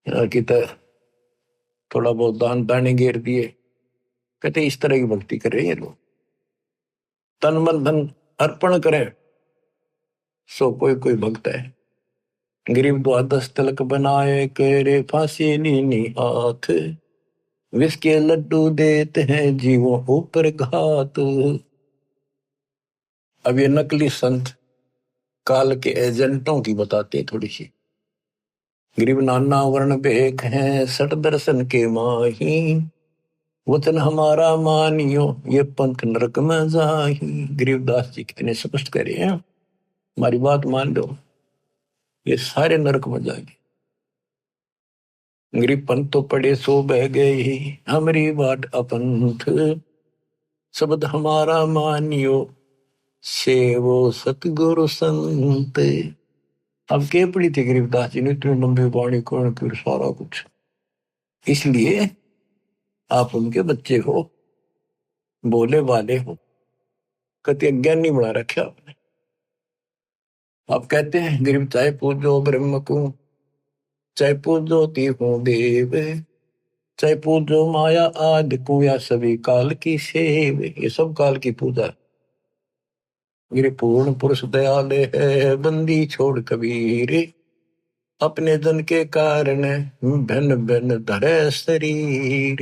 कि थोड़ा बहुत दान दाने घेर दिए, कहते इस तरह की भक्ति करें ये लोग। तन मन धन अर्पण करें सो कोई कोई भक्त है। गरीब द्वादश तिलक बनाए करे, फांसी नीनी हाथ, विष के लड्डू देते हैं जीवों ऊपर घात। अब ये नकली संत काल के एजेंटों की बताते थोड़ी सी। गरीब नाना वर्ण भेख हैं, सट दर्शन के माही, वचन हमारा मानियो ये पंथ नरक में जाही। गरीबदास जी कितने स्पष्ट करे हैं, हमारी बात मान लो, ये सारे नरक में जाएंगे। गरीब पंथ तो पड़े सो बह गए, हमारी बाट अपंथ, शब्द हमारा मानियो सेवो सतगुरु संत। अब के पड़ी थी गरीबदास जी ने इतनी लंबी वाणी कौन कर सारा कुछ, इसलिए आप उनके बच्चे हो, बोले वाले हो, कति अज्ञान नहीं बना रखे आपने। आप कहते हैं गरीब चाहे पूजो ब्रह्म को, चाहे पूजो तीहू देव, चाहे पूजो माया आदि को, या सभी काल की सेव। ये सब काल की पूजा। मेरे पूर्ण पुरुष दयाल है, बंदी छोड़ कबीर, अपने जन के कारण भिन्न भिन्न धरे शरीर।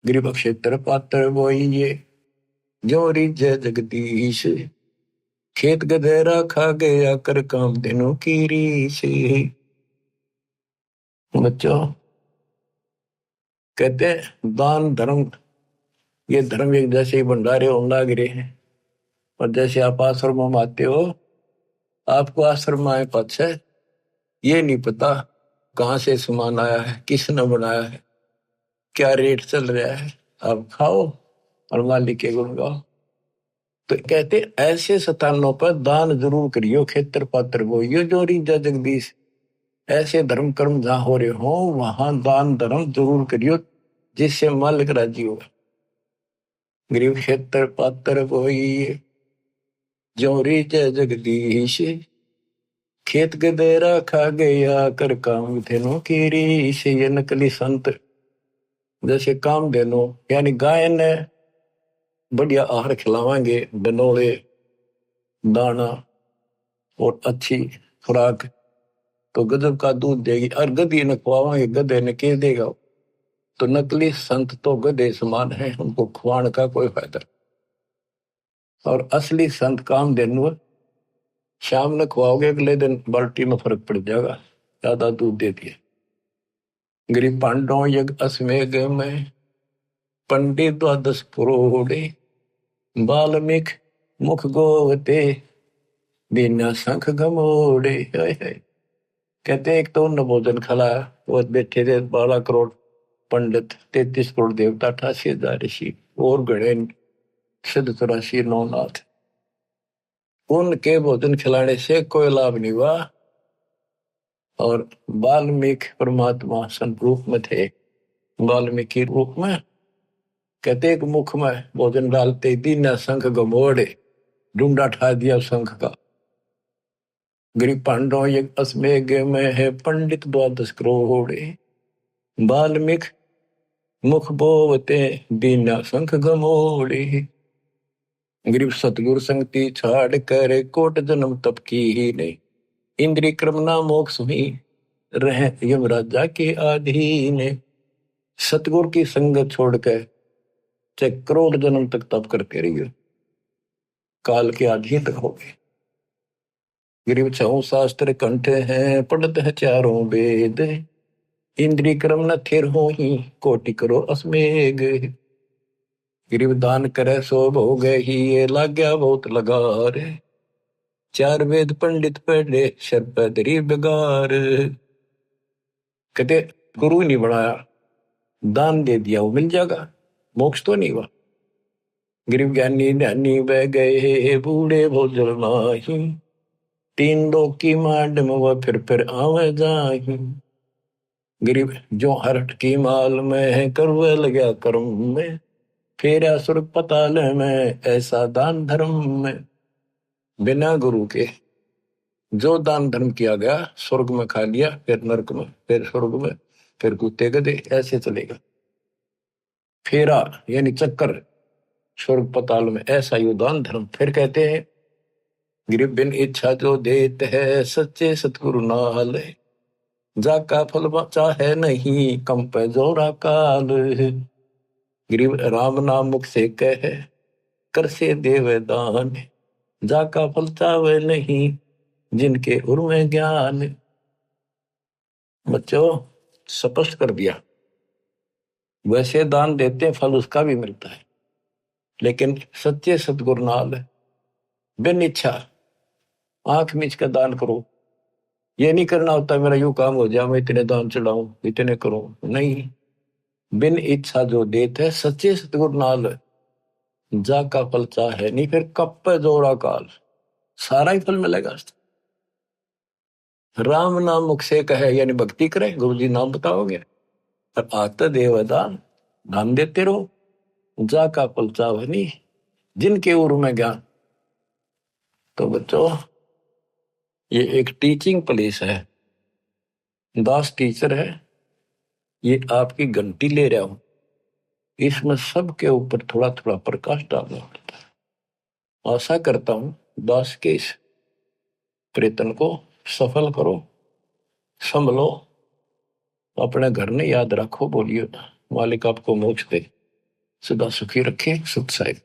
गृह क्षेत्र पात्र बोइए जो रिजय जगदीश। खेत गधेरा खा गया कर काम दिनों की रीस। बच्चों कहते हैं दान धर्म, ये धर्म एक जैसे ही भंडारे होने लग रहे हैं। और जैसे आप आश्रम में आते हो, आपको आश्रम आए पाछे ये नहीं पता कहाँ से सामान आया है, किसने बनाया है, क्या रेट चल रहा है। आप खाओ और मालिक के गुण गाओ। तो कहते ऐसे स्थानों पर दान जरूर करियो, खेतर पात्र बोइयो जो रिजा जगदीश। ऐसे धर्म कर्म जहां हो रहे हो वहां दान धर्म जरूर करियो, जिससे मालिक राजी होगा। गरीब क्षेत्र पात्र बोइए जो रिजा जगदीश। खेत गदेरा खा गया कर काम धेनु की रीश। ये नकली संत जैसे काम धेनु यानी गाय ने बढ़िया आहार खिलावांगे, बनोड़े दाना और अच्छी खुराक, तो गजब का दूध देगी। और गधी ने खुआवांगे, गधे ने के देगा। तो नकली संत तो गधे समान है, उनको खुआने का कोई फायदा। और असली संत काम धेनु शाम ने खुआओगे, अगले दिन बाल्टी में फर्क पड़ जाएगा, ज्यादा दूध दे दिए। गरीब पांडव यज्ञ अश्वमेघ में पंडित द्वादश पुरोड़े। बाल्मीक मुख गोवते बिना शंख घमोड़े। कहते एक तो उन्होंने भोजन खिलाया, वो बैठे थे 12 करोड़ पंडित, 33 करोड़ देवता, 88,000 ऋषि और गणे सिद्ध 84 नौनाथ। उनके भोजन खिलाने से कोई लाभ नहीं हुआ। और वाल्मीकि परमात्मा संत रूप में थे, वाल्मीकि रूप में कहते एक मुख में भोजन डालते दीना शंख गमोड़े, ढूंढा ठा दिया शंख का। गरीब पांडव यज्ञ अश्वमेघ में है पंडित द्वादश करोड़े। वाल्मीकि मुख बोवते दीना शंख गमोड़े। गरीब सतगुरु संगति छाड़ कर कोट जन्म तप की ही नहीं। इंद्रिय क्रम ना मोक्ष ही रहे यमराजा के अधीन। सतगुरु की संगत छोड़कर चाहे करोड़ जन्म तक तप करते रहिए, काल के अधीन तक हो गए। गरीब 6 शास्त्र कंठ हैं, पढ़त है 4 वेद। इंद्रिय क्रम न थिर हो ही कोटि करो अश्वमेघ। गरीब दान करे सो भोग ही, ये लाग्या बहुत लगार। 4 वेद पंडित पढ़े शर पे धरी बेगार। कहते गुरु नहीं बनाया, दान दे दिया, वो मिल जाएगा, मोक्ष तो नहीं हुआ। गरीब ज्ञानी ध्यानी बह गए बूढ़े भोजल नाही। 3 लोक की मांड में वह फिर आवे जाही। गरीब जो हरट की माल में है करवे लगा कर्म में। फेरा स्वर्ग पताल में ऐसा दान धर्म में। बिना गुरु के जो दान धर्म किया गया, स्वर्ग में खा लिया, फिर नरक में, फिर स्वर्ग में, फिर कुत्ते गधे, ऐसे चलेगा। फेरा यानी चक्कर, स्वर्ग पताल में, ऐसा ही दान धर्म। फिर कहते हैं गरीब बिन इच्छा जो देते है सच्चे सतगुरु नाल। जाका फल चाहे नहीं कम पे जोरा काल। गरीब राम नाम मुख से कहे कर से देव दान। जाका फल चाहे नहीं जिनके उर में ज्ञान। बच्चों स्पष्ट कर दिया, वैसे दान देते फल उसका भी मिलता है, लेकिन सच्चे सतगुरु नाल बिन इच्छा आंख मीच का दान करो। ये नहीं करना होता मेरा यूं काम हो जाए, मैं इतने दान चढ़ाऊं, इतने करूं, नहीं। बिन इच्छा जो देते सच्चे सतगुरु नाल जाका फल चाहे नहीं फिर कप पे जोड़ा काल। सारा ही फल मिलेगा। राम नाम मुख से कहे यानी भक्ति करे, गुरु जी नाम बताओगे और आता देव दान, दान देते रहो। जाका फल चाहे नहीं जिनके उर में ज्ञान। तो बच्चों ये एक टीचिंग प्लेस है, दास टीचर है, ये आपकी घंटी ले रहा हूं, इसमें सबके ऊपर थोड़ा थोड़ा प्रकाश डालना पड़ता है। आशा करता हूं दास के इस प्रयत्न को सफल करो, संभलो, अपने घर ने याद रखो, बोलियो मालिक आपको मोक्ष दे, सदा सुखी रखे। सत साहिब।